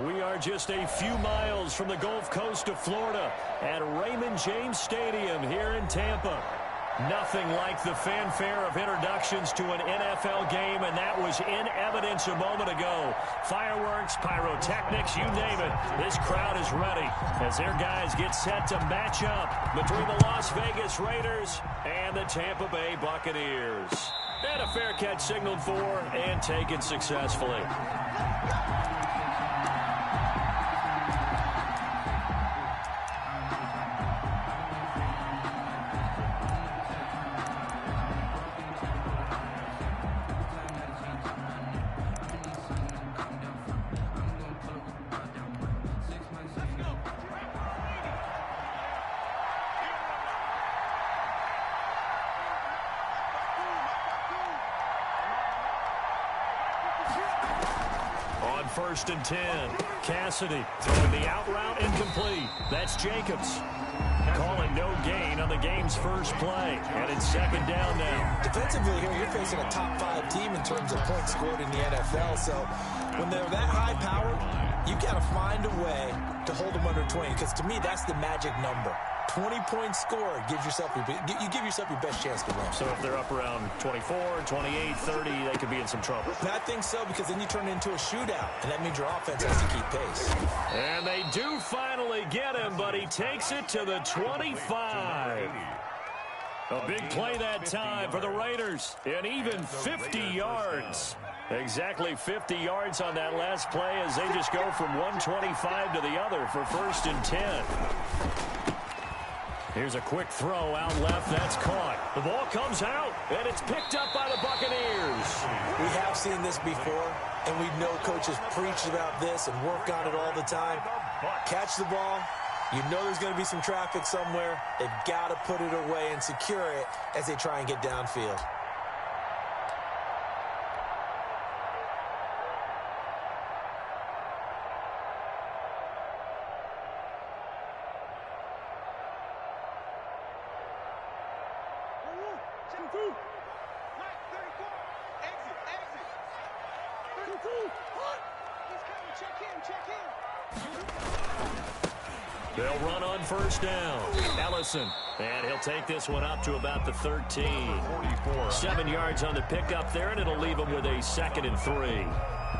We are just a few miles from the Gulf Coast of Florida at Raymond James Stadium here in Tampa. Nothing like the fanfare of introductions to an NFL game, and that was in evidence a moment ago. Fireworks, pyrotechnics, you name it. This crowd is ready as their guys get set to match up between the Las Vegas Raiders and the Tampa Bay Buccaneers. And a fair catch signaled for and taken successfully. First and 10. Cassidy throwing the out route incomplete. That's Jacobs. Calling no gain on the game's first play. And it's second down now. Defensively here, you're facing a top 5 team in terms of points scored in the NFL. So when they're that high powered, you got to find a way to hold them under 20. Because to me, that's the magic number. 20-point score gives yourself you give yourself your best chance to win. So if they're up around 24, 28, 30, they could be in some trouble. I think so, because then you turn it into a shootout, and that means your offense has to keep pace. And they do finally get him, but he takes it to the 25. A big play that time for the Raiders, and even 50 yards. Exactly 50 yards on that last play as they just go from 125 to the other for first and 10. Here's a quick throw out left. That's caught. The ball comes out, and it's picked up by the Buccaneers. We have seen this before, and we know coaches preach about this and work on it all the time. Catch the ball. You know there's going to be some traffic somewhere. They've got to put it away and secure it as they try and get downfield. They'll run on first down. Ellison. And he'll take this one up to about the 13. 7 yards on the pickup there, and it'll leave him with a 2nd and 3.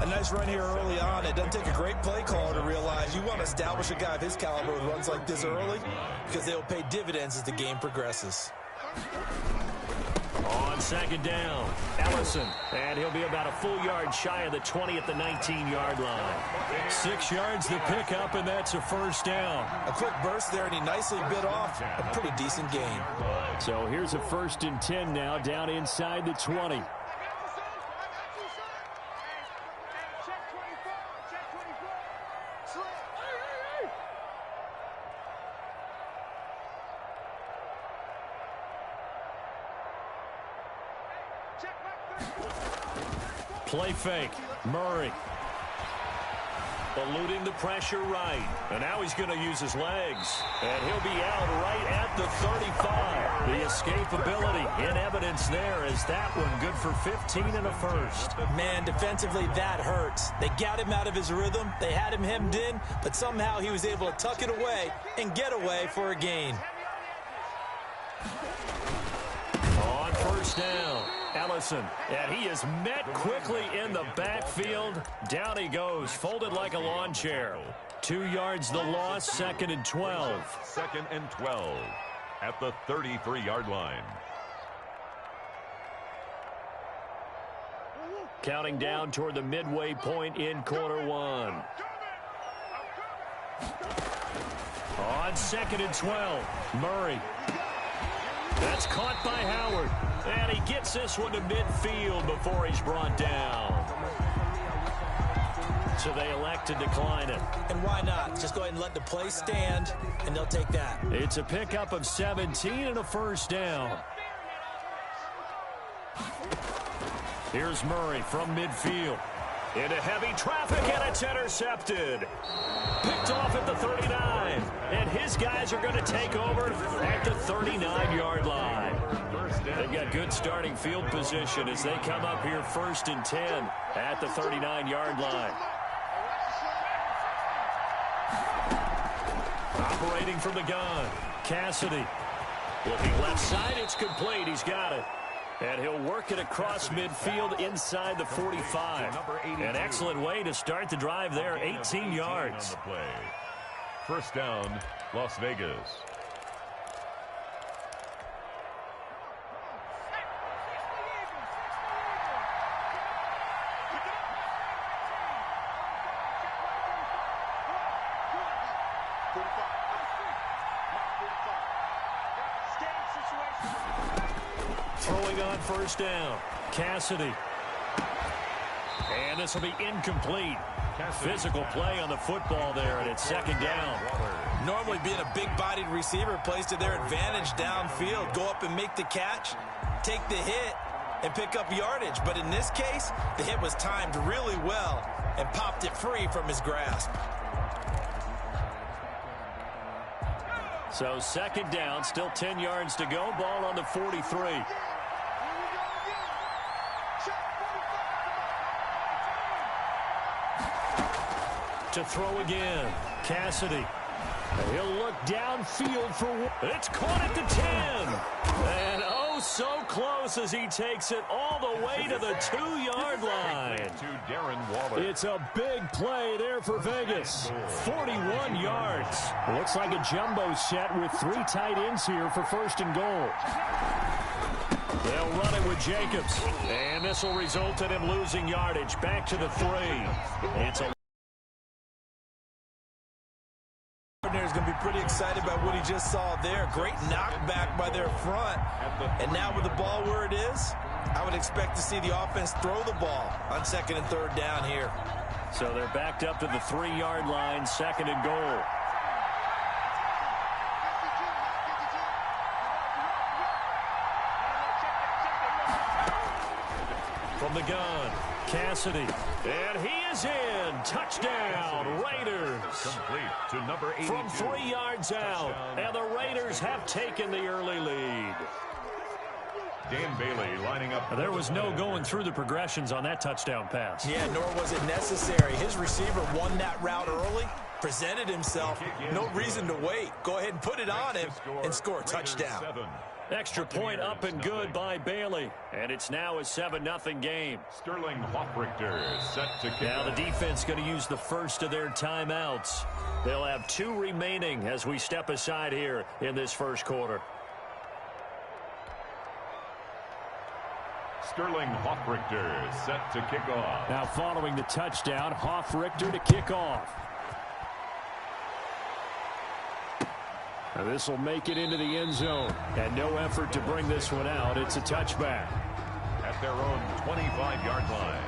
A nice run here early on. It doesn't take a great play caller to realize you want to establish a guy of his caliber with runs like this early, because they'll pay dividends as the game progresses. On second down, Ellison, and he'll be about a full yard shy of the 20 at the 19-yard line. 6 yards to pick up, and that's a first down. A quick burst there, and he nicely bit off a pretty decent gain. So here's a 1st and 10 now, down inside the 20. Play fake. Murray. Eluding the pressure right. And now he's going to use his legs. And he'll be out right at the 35. The escapability in evidence there is that one good for 15 and a first. Man, defensively, that hurts. They got him out of his rhythm. They had him hemmed in, but somehow he was able to tuck it away and get away for a gain. On first down. Ellison, and he is met quickly in the backfield. Down he goes, folded like a lawn chair. 2 yards the loss, 2nd and 12. 2nd and 12 at the 33-yard line. Counting down toward the midway point in quarter one. On 2nd and 12, Murray. That's caught by Howard. And he gets this one to midfield before he's brought down. So they elect to decline it. And why not? Just go ahead and let the play stand, and they'll take that. It's a pickup of 17 and a first down. Here's Murray from midfield. Into heavy traffic, and it's intercepted. Picked off at the 39. And his guys are going to take over at the 39-yard line. They've got good starting field position as they come up here 1st and 10 at the 39-yard line. operating from the gun. Cassidy. Looking left side, it's complete. He's got it. And he'll work it across midfield inside the 45. An excellent way to start the drive there, 18 yards. On the play. First down, Las Vegas. Throwing on first down. Cassidy. And this will be incomplete. Physical play on the football there, and it's second down. Normally being a big-bodied receiver plays to their advantage downfield. Go up and make the catch, take the hit, and pick up yardage. But in this case, the hit was timed really well and popped it free from his grasp. So second down, still 10 yards to go. Ball on the 43. To throw again. Cassidy. He'll look downfield for one. It's caught at the 10. And oh, so close as he takes it all the way to the 2-yard line. It's a big play there for Vegas. 41 yards. Looks like a jumbo set with 3 tight ends here for first and goal. They'll run it with Jacobs. And this will result in him losing yardage. Back to the 3. It's a Is going to be pretty excited about what he just saw there. Great knockback by their front. And now with the ball where it is, I would expect to see the offense throw the ball on second and third down here. So they're backed up to the 3-yard line, second and goal. From the gun, Cassidy. And he is in. Touchdown, Raiders. Complete to number 82. From 3 yards out. And the Raiders have taken the early lead. Dan Bailey lining up. There was no going through the progressions on that touchdown pass. Yeah, nor was it necessary. His receiver won that route early, presented himself. No reason to wait. Go ahead and put it on him and score a touchdown. Extra point up and good by Bailey. And it's now a 7-0 game. Sterling Hoffrichter set to kick. Now the defense going to use the first of their timeouts. They'll have 2 remaining as we step aside here in this first quarter. Sterling Hoffrichter set to kick off. Now following the touchdown, Hoffrichter to kick off. This will make it into the end zone. And no effort to bring this one out. It's a touchback. At their own 25-yard line.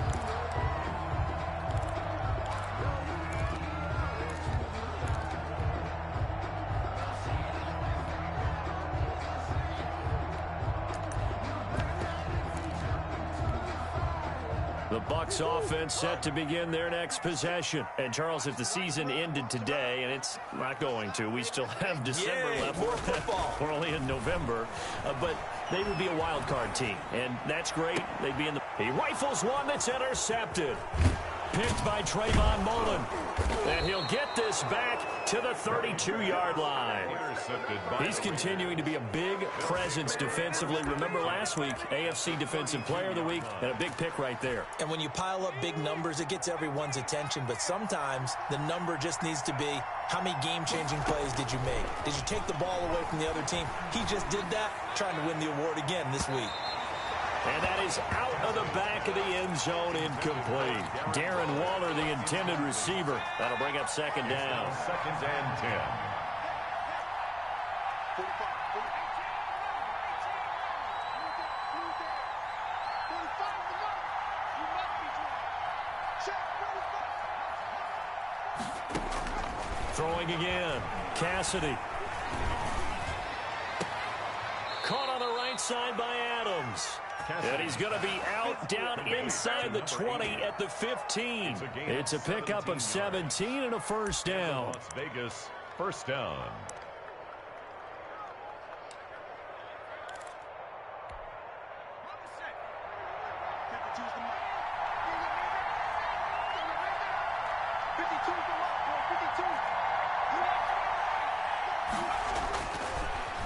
The Bucs offense set to begin their next possession. And, Charles, if the season ended today, and it's not going to, we still have December left. More football. We're only in November. But they would be a wild card team, and that's great. They'd be in the... He rifles one that's intercepted. Picked by Trayvon Mullen. And he'll get this back to the 32-yard line. He's continuing to be a big presence defensively. Remember last week, AFC Defensive Player of the Week, and a big pick right there. And when you pile up big numbers, it gets everyone's attention. But sometimes the number just needs to be, how many game-changing plays did you make? Did you take the ball away from the other team? He just did that, trying to win the award again this week. And that is out of the back of the end zone, incomplete. Darren Waller, the intended receiver. That'll bring up second down. Second and 10. Throwing again. Cassidy. Caught on the right side by Adams. And he's going to be out down inside the 20 at the 15. It's a pickup of 17 and a first down. Las Vegas, first down.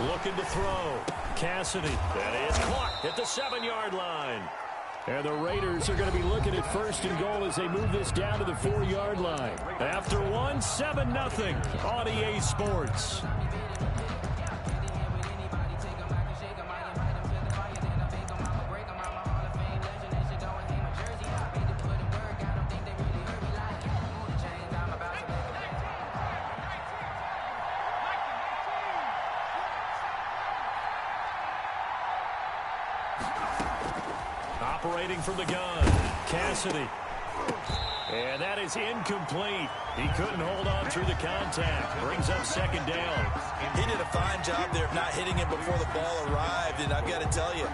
Looking to throw. Cassidy. That is caught at the 7-yard line. And the Raiders are going to be looking at 1st and goal as they move this down to the 4-yard line. After 7-0 on EA Sports. Operating from the gun, Cassidy. And that is incomplete. He couldn't hold on through the contact. Brings up 2nd down. He did a fine job there of not hitting it before the ball arrived. And I've got to tell you,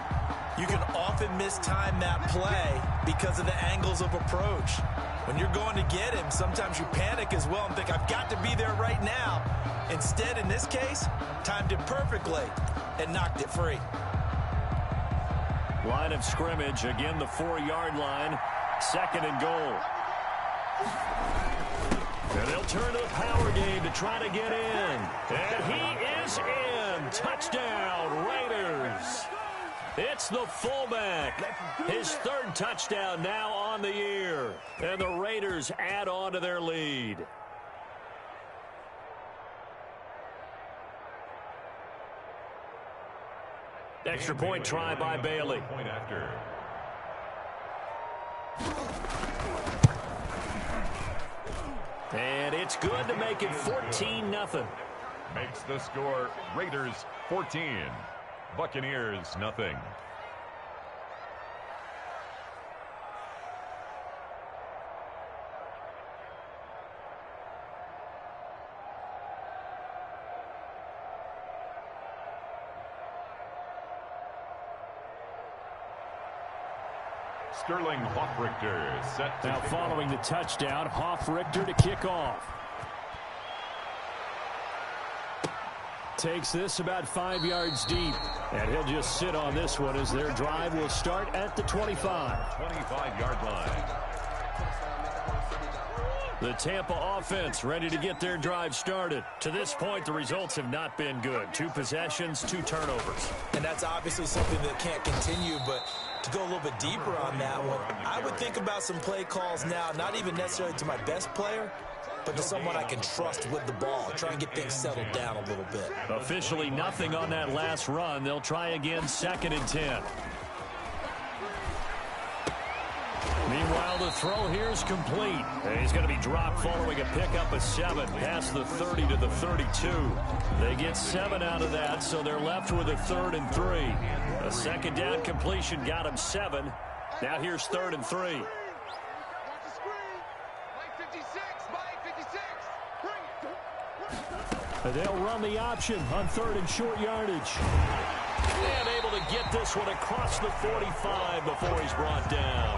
you can often mistime that play because of the angles of approach. When you're going to get him, sometimes you panic as well and think, I've got to be there right now. Instead, in this case, timed it perfectly and knocked it free. Line of scrimmage, again the 4-yard line, 2nd and goal. And they'll turn to the power game to try to get in. And he is in. Touchdown, Raiders. It's the fullback. His 3rd touchdown now on the year. And the Raiders add on to their lead. Extra point try by Bailey. Point after. And it's good to make it 14-0. Makes the score Raiders 14. Buccaneers nothing. Sterling Hoffrichter set to now following the touchdown, Hoffrichter to kick off. Takes this about 5 yards deep. And he'll just sit on this one as their drive will start at the 25. 25-yard line. The Tampa offense ready to get their drive started. To this point, the results have not been good. 2 possessions, 2 turnovers. And that's obviously something that can't continue, but to go a little bit deeper on that one, I would think about some play calls now, not even necessarily to my best player, but to someone I can trust with the ball. Try and get things settled down a little bit. Officially nothing on that last run. They'll try again 2nd and 10. Meanwhile, the throw here is complete. And he's going to be dropped following a pickup of 7 past the 30 to the 32. They get 7 out of that, so they're left with a 3rd and 3. A 2nd down completion got him 7. Now here's 3rd and 3. And they'll run the option on 3rd and short yardage. And able to get this one across the 45 before he's brought down.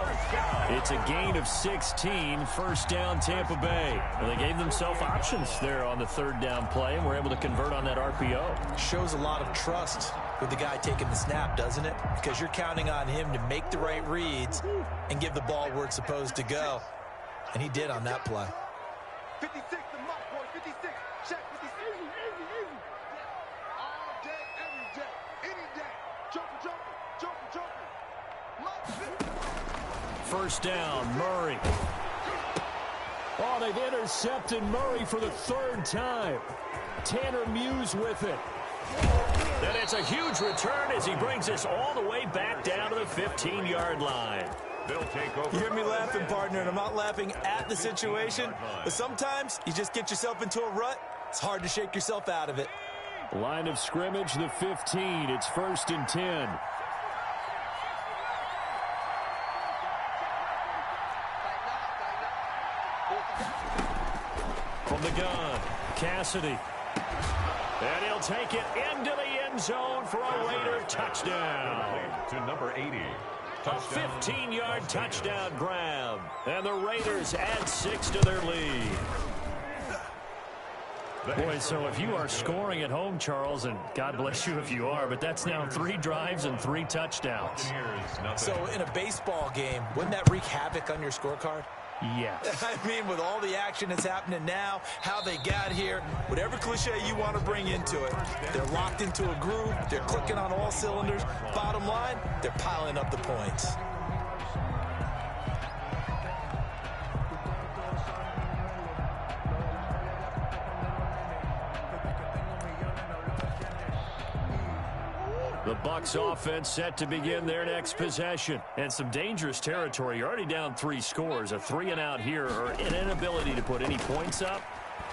It's a gain of 16, 1st down Tampa Bay. Well, they gave themselves options there on the 3rd down play and were able to convert on that RPO. Shows a lot of trust with the guy taking the snap, doesn't it? Because you're counting on him to make the right reads and give the ball where it's supposed to go. And he did on that play. 56, the mark, boy, 56. Check 56. Easy, easy, easy. All day, every day, any day. Joker. 1st down, Murray. Oh, they've intercepted Murray for the 3rd time. Tanner Muse with it. And it's a huge return as he brings us all the way back down to the 15-yard line. They'll take over. You hear me laughing, partner, and I'm not laughing at the situation, but sometimes you just get yourself into a rut. It's hard to shake yourself out of it. Line of scrimmage, the 15. It's 1st and 10. From the gun, Cassidy. And he'll take it into the end zone for a Raider touchdown. To number 80. A 15-yard touchdown grab. And the Raiders add 6 to their lead. Boy, so if you are scoring at home, Charles, and God bless you if you are, but that's now 3 drives and 3 touchdowns. So in a baseball game, wouldn't that wreak havoc on your scorecard? Yes. I mean, with all the action that's happening now, how they got here, whatever cliche you want to bring into it, they're locked into a groove, they're clicking on all cylinders. Bottom line, they're piling up the points. The Bucs offense set to begin their next possession. And some dangerous territory. You're already down 3 scores. A 3-and-out here or an inability to put any points up.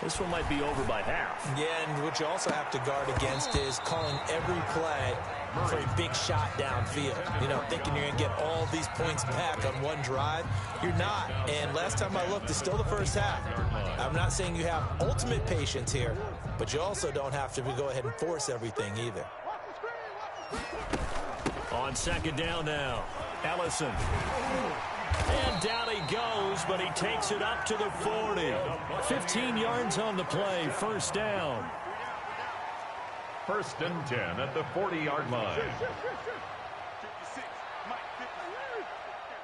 This one might be over by half. Yeah, and what you also have to guard against is calling every play for a big shot downfield. You know, thinking you're going to get all these points back on one drive. You're not. And last time I looked, it's still the first half. I'm not saying you have ultimate patience here, but you also don't have to go ahead and force everything either. On second down now, Ellison. And down he goes, but he takes it up to the 40. 15 yards on the play, first down. 1st and 10 at the 40-yard line. 56, Mike,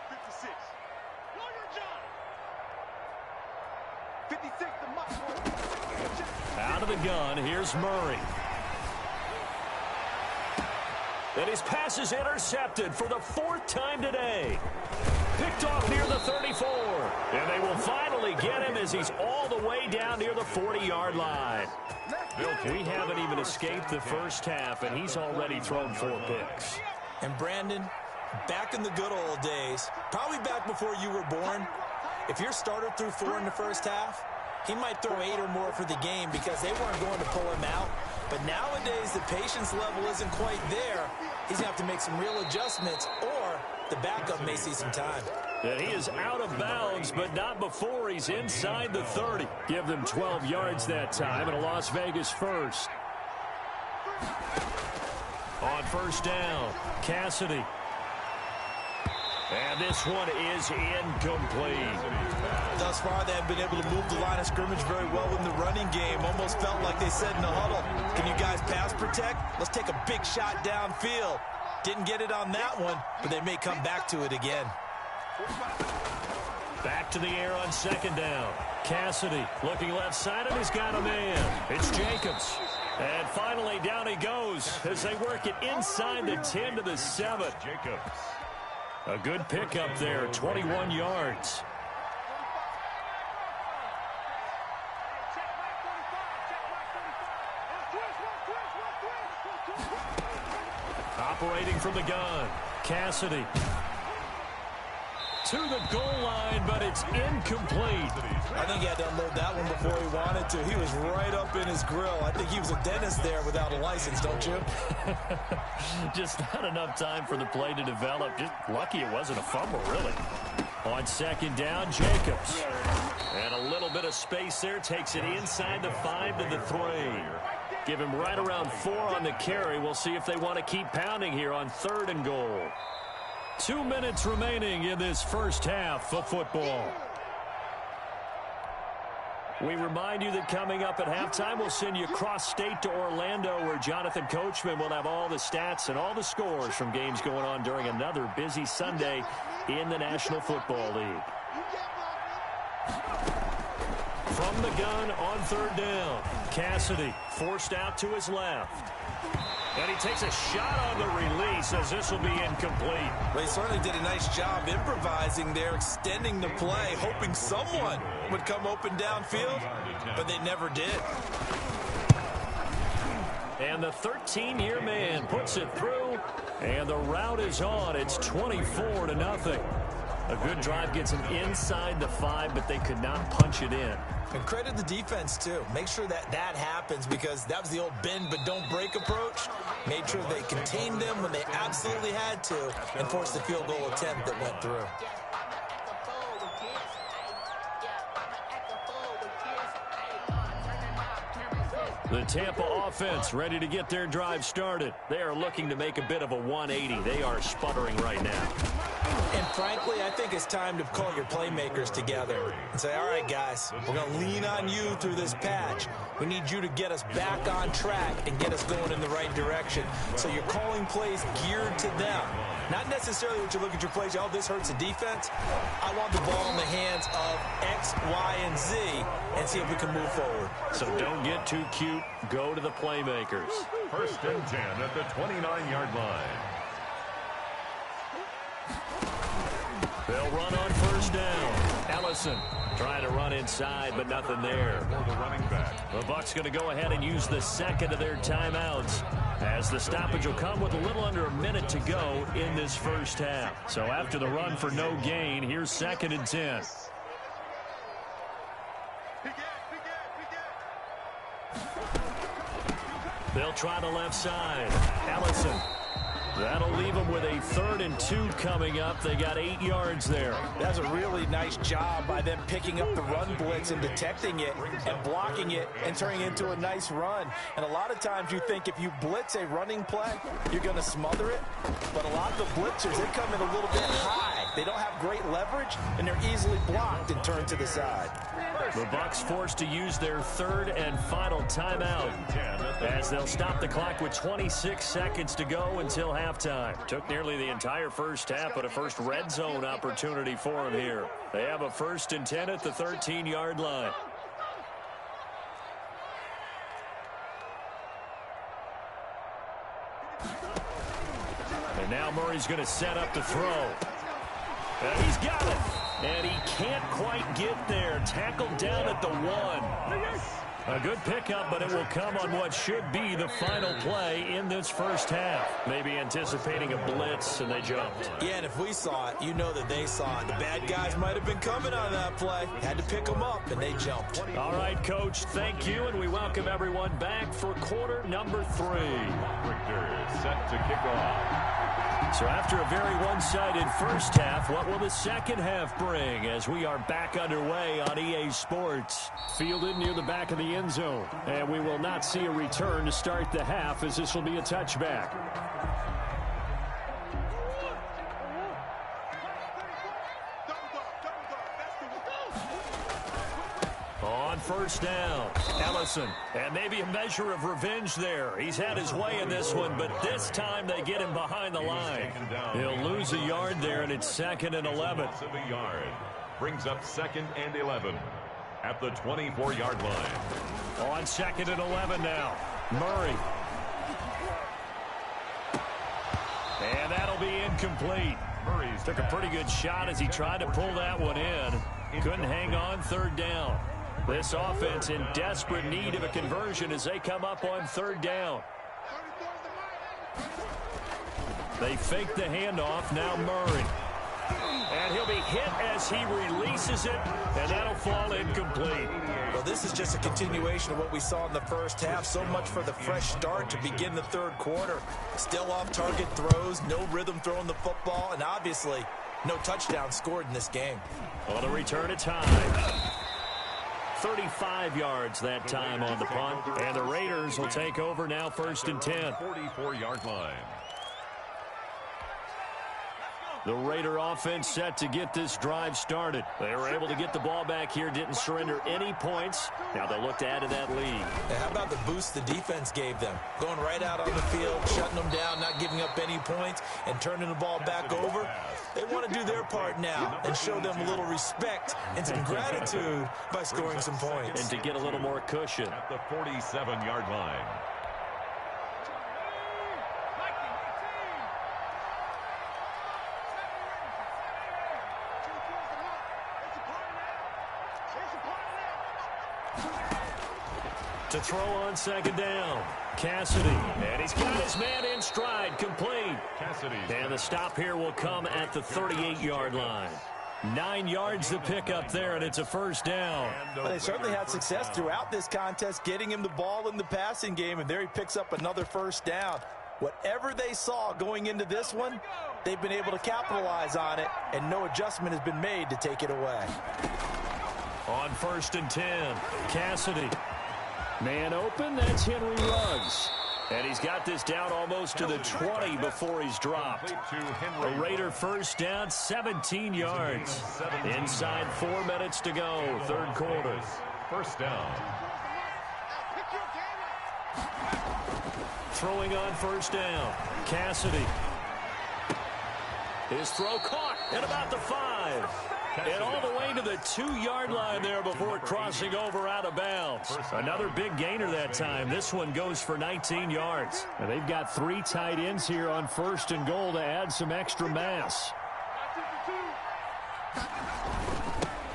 56. Lawyer John. 56, the Mac-Que-Roni. Out of the gun, here's Murray. And his pass is intercepted for the 4th time today. Picked off near the 34. And they will finally get him as he's all the way down near the 40-yard line. We haven't even escaped the first half, and he's already thrown 4 picks. And Brandon, back in the good old days, probably back before you were born, if your starter threw 4 in the first half, he might throw 8 or more for the game because they weren't going to pull him out. But nowadays, the patience level isn't quite there. He's going to have to make some real adjustments, or the backup may see some time. And he is out of bounds, but not before he's inside the 30. Give them 12 yards that time, and a Las Vegas first. On first down, Cassidy. And this one is incomplete. Thus far, they have been able to move the line of scrimmage very well in the running game. Almost felt like they said in the huddle, can you guys pass protect? Let's take a big shot downfield. Didn't get it on that one, but they may come back to it again. Back to the air on second down. Cassidy looking left side, and he's got a man. It's Jacobs. And finally, down he goes as they work it inside the 10 to the 7. Jacobs. A good pickup there, 21 yards. Operating from the gun, Cassidy. To the goal line, but it's incomplete. I think he had to unload that one before he wanted to. He was right up in his grill. I think he was a dentist there without a license, don't you? Just not enough time for the play to develop. Just lucky it wasn't a fumble, really. On second down, Jacobs. And a little bit of space there. Takes it inside the 5 to the 3. Give him right around 4 on the carry. We'll see if they want to keep pounding here on 3rd and goal. 2 minutes remaining in this first half of football. We remind you that coming up at halftime, we'll send you cross-state to Orlando, where Jonathan Coachman will have all the stats and all the scores from games going on during another busy Sunday in the National Football League. From the gun on 3rd down, Cassidy forced out to his left. And he takes a shot on the release as this will be incomplete. Well, he certainly did a nice job improvising there, extending the play, hoping someone would come open downfield, but they never did. And the 13-year man puts it through, and the route is on. It's 24-0. A good drive gets them inside the 5, but they could not punch it in. And credit the defense, too. Make sure that that happens, because that was the old bend but don't break approach. Made sure they contained them when they absolutely had to and forced the field goal attempt that went through. The Tampa offense ready to get their drive started. They are looking to make a bit of a 180. They are sputtering right now. And frankly, I think it's time to call your playmakers together and say, all right, guys, we're going to lean on you through this patch. We need you to get us back on track and get us going in the right direction. So you're calling plays geared to them. Not necessarily what you look at your plays, oh, this hurts the defense. I want the ball in the hands of X, Y, and Z and see if we can move forward. So don't get too cute. Go to the playmakers. 1st and 10 at the 29-yard line. They'll run on 1st down. Ellison trying to run inside, but nothing there. For the running back. The Bucs going to go ahead and use the second of their timeouts, as the stoppage will come with a little under a minute to go in this first half. So after the run for no gain, here's 2nd and 10. They'll try the left side. Ellison. That'll leave them with a 3rd and 2 coming up. They got 8 yards there. That's a really nice job by them picking up the run blitz and detecting it and blocking it and turning it into a nice run. And a lot of times you think if you blitz a running play, you're going to smother it. But a lot of the blitzers, they come in a little bit high. They don't have great leverage, and they're easily blocked and turned to the side. The Bucs forced to use their 3rd and final timeout, as they'll stop the clock with 26 seconds to go until halftime. Took nearly the entire first half, but a first red zone opportunity for them here. They have a 1st and 10 at the 13-yard line. And now Murray's going to set up to throw. And he's got it. And he can't quite get there. Tackled down at the 1. A good pickup, but it will come on what should be the final play in this first half. Maybe anticipating a blitz, and they jumped. Yeah, and if we saw it, you know that they saw it. The bad guys might have been coming on that play. Had to pick them up, and they jumped. All right, Coach, thank you, and we welcome everyone back for quarter number 3. Richter is set to kick off. So after a very one-sided first half, what will the second half bring as we are back underway on EA Sports? Fielded near the back of the end zone. And we will not see a return to start the half, as this will be a touchback. On 1st down, Ellison. And maybe a measure of revenge there. He's had his way in this one, but this time they get him behind the line. He'll lose a yard there, and it's 2nd and 11. A yard. Brings up 2nd and 11 at the 24-yard line. On 2nd and 11 now. Murray. And that'll be incomplete. Murray's took a pretty good shot as he tried to pull that one in. Couldn't hang on 3rd down. This offense in desperate need of a conversion as they come up on 3rd down. They fake the handoff. Now Murray. And he'll be hit as he releases it, and that'll fall incomplete. Well, this is just a continuation of what we saw in the first half. So much for the fresh start to begin the 3rd quarter. Still off-target throws, no rhythm throwing the football, and obviously no touchdown scored in this game. On the return, it's high. 35 yards that time on the punt, and the Raiders will take over now 1st and 10. 44-yard line. The Raider offense set to get this drive started. They were able to get the ball back here, didn't surrender any points. Now they'll look to add to that lead. And how about the boost the defense gave them? Going right out on the field, shutting them down, not giving up any points, and turning the ball back over. They want to do their part now and show them a little respect and some gratitude by scoring some points. And to get a little more cushion. At the 47-yard line. To throw on 2nd down. Cassidy. And he's got his man in stride, complete. And the stop here will come at the 38-yard line. 9 yards to pick up there, and it's a 1st down. Well, they certainly had success throughout this contest, getting him the ball in the passing game, and there he picks up another 1st down. Whatever they saw going into this one, they've been able to capitalize on it, and no adjustment has been made to take it away. On 1st and 10, Cassidy. Man open, that's Henry Ruggs. And he's got this down almost to the 20 before he's dropped. A Raider first down, 17 yards. Inside 4 minutes to go, third quarter. First down. Throwing on first down, Cassidy. His throw caught at about the 5. And all the way to the 2-yard line there before crossing over out of bounds. Another big gainer that time. This one goes for 19 yards. And they've got 3 tight ends here on first and goal to add some extra mass.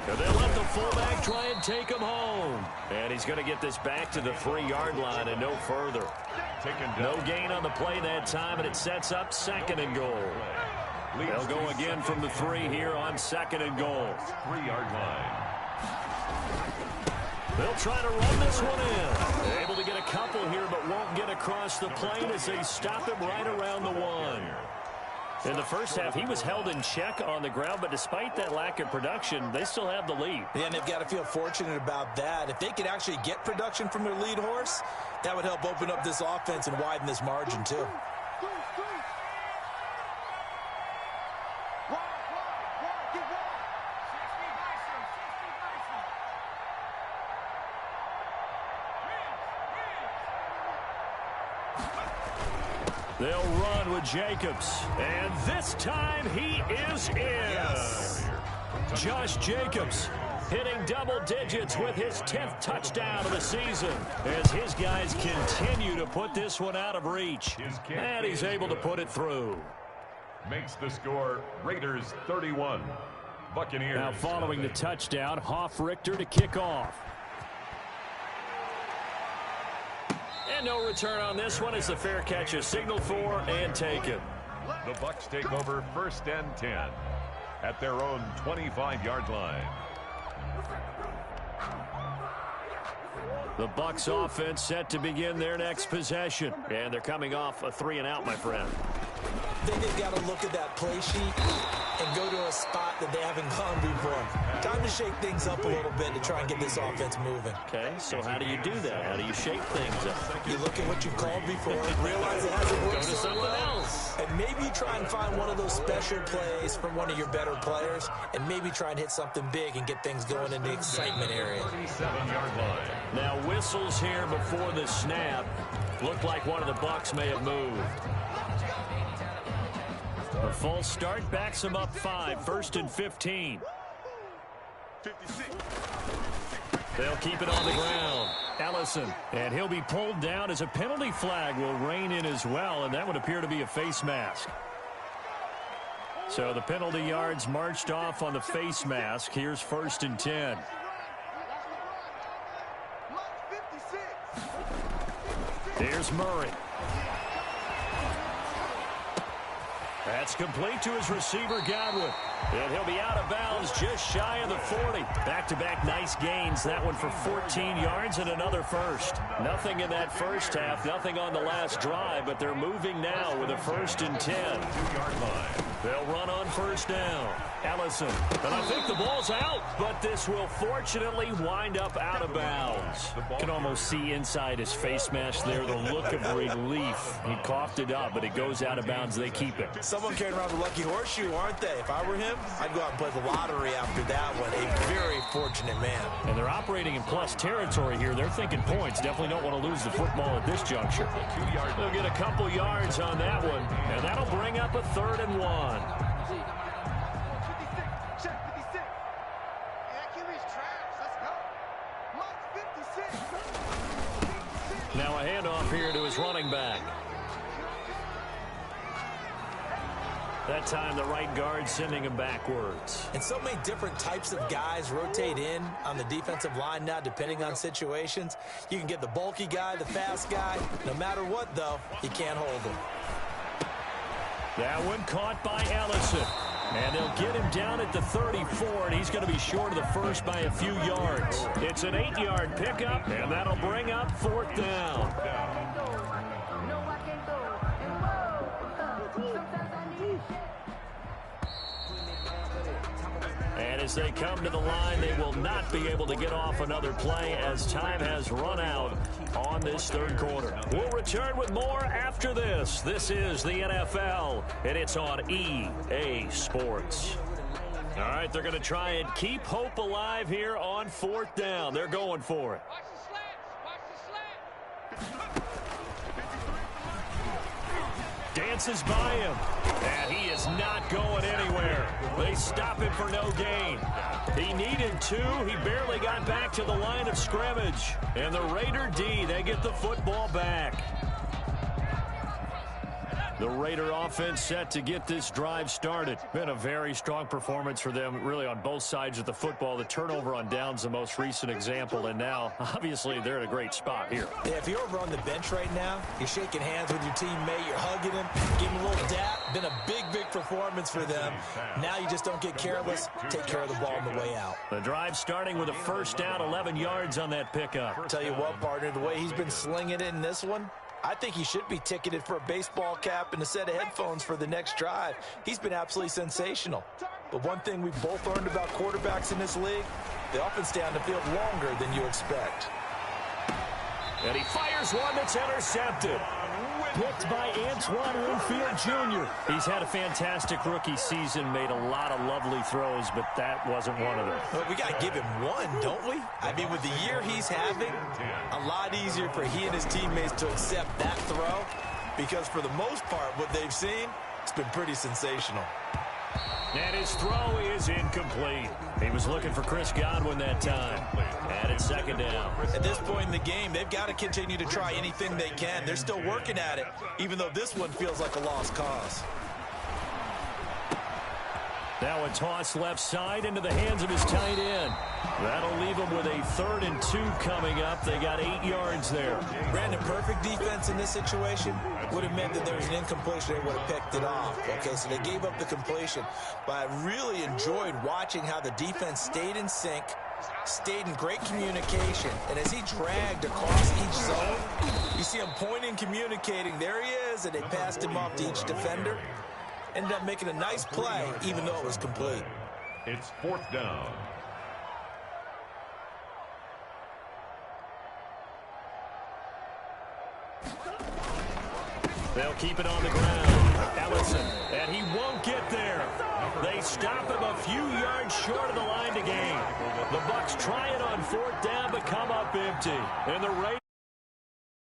And they'll let the fullback try and take him home. And he's going to get this back to the 3-yard line and no further. No gain on the play that time, and it sets up second and goal. They'll go again from the 3 here on second and goal. 3-yard line. They'll try to run this one in. Able to get a couple here, but won't get across the plane as they stop him right around the 1. In the first half, he was held in check on the ground, but despite that lack of production, they still have the lead. Yeah, and they've got to feel fortunate about that. If they could actually get production from their lead horse, that would help open up this offense and widen this margin, too. They'll run with Jacobs. And this time he is in. Yes. Josh Jacobs hitting double digits with his 10th touchdown of the season as his guys continue to put this one out of reach. And he's able to put it through. Makes the score Raiders 31. Buccaneers. Now following the touchdown, Hoff-Richter to kick off. And no return on this one as the fair catch is signaled for and taken. The Bucs take over first and 10 at their own 25-yard line. The Bucs offense set to begin their next possession. And they're coming off a 3-and-out, my friend. I think they've got to look at that play sheet and go to a spot that they haven't gone before. Time to shake things up a little bit to try and get this offense moving. Okay, so how do you do that? How do you shake things up? You look at what you've called before, realize it hasn't worked Go to something else. and maybe try and find one of those special plays from one of your better players, and maybe try and hit something big and get things going in the excitement area. 37-yard line. Now whistles here before the snap. Looked like one of the Bucs may have moved. A false start backs him up 5, first and 15. 56. They'll keep it on the ground. Ellison, and he'll be pulled down as a penalty flag will rein in as well, and that would appear to be a face mask. So the penalty yards marched off on the face mask. Here's first and 10. Here's Murray. That's complete to his receiver, Godwin. And he'll be out of bounds just shy of the 40. Back-to-back nice gains. That one for 14 yards and another first. Nothing in that first half, nothing on the last drive, but they're moving now with a first and 10. 2-yard line. They'll run on first down. Ellison. And I think the ball's out, but this will fortunately wind up out of bounds. You can almost see inside his face mask there the look of relief. He coughed it up, but it goes out of bounds. They keep it. Someone carrying around the lucky horseshoe, aren't they? If I were him, I'd go out and play the lottery after that one. A very fortunate man. And they're operating in plus territory here. They're thinking points. Definitely don't want to lose the football at this juncture. They'll get a couple yards on that one, and that'll bring up a 3rd and 1. Now a handoff here to his running back. That time the right guard sending him backwards. And so many different types of guys rotate in on the defensive line now depending on situations. You can get the bulky guy, the fast guy. No matter what, though, you can't hold him. That one caught by Ellison. And they'll get him down at the 34, and he's going to be short of the first by a few yards. It's an 8-yard pickup, and that'll bring up 4th down. And And as they come to the line, they will not be able to get off another play as time has run out on this third quarter. We'll return with more after this. This is the NFL, and it's on EA Sports. All right, they're going to try and keep hope alive here on fourth down. They're going for it. Dances by him, and he is not going anywhere. They stop him for no gain. He needed 2. He barely got back to the line of scrimmage. And the Raider D, they get the football back. The Raider offense set to get this drive started. Been a very strong performance for them, really, on both sides of the football. The turnover on downs, the most recent example, and now, obviously, they're in a great spot here. Yeah, if you're over on the bench right now, you're shaking hands with your teammate, you're hugging him, giving him a little dap. Been a big, big performance for them. Now you just don't get careless. Take care of the ball on the way out. The drive starting with a first down, 11 yards on that pickup. Tell you what, partner, the way he's been slinging it in this one, I think he should be ticketed for a baseball cap and a set of headphones for the next drive. He's been absolutely sensational. But one thing we've both learned about quarterbacks in this league, they often stay on the field longer than you expect. And he fires one that's intercepted. Picked by Antoine Winfield Jr. He's had a fantastic rookie season, made a lot of lovely throws, but that wasn't one of them. Well, we got to give him one, don't we? I mean, with the year he's having, a lot easier for he and his teammates to accept that throw, because for the most part, what they've seen, it's been pretty sensational. And his throw is incomplete. He was looking for Chris Godwin that time. And it's second down. At this point in the game, they've got to continue to try anything they can. They're still working at it, even though this one feels like a lost cause. Now a toss left side into the hands of his tight end. That'll leave him with a 3rd and 2 coming up. They got 8 yards there. Brandon, perfect defense in this situation would have meant that there was an incompletion. They would have picked it off. Okay, so they gave up the completion. But I really enjoyed watching how the defense stayed in sync, stayed in great communication, and as he dragged across each zone, you see him pointing, communicating. There he is, and they passed him off to each defender. Ended up making a nice play, even though it was complete. It's 4th down. They'll keep it on the ground. Ellison, and he won't get there. They stop him a few yards short of the line to gain. The Bucs try it on 4th down, but come up empty. And the Raiders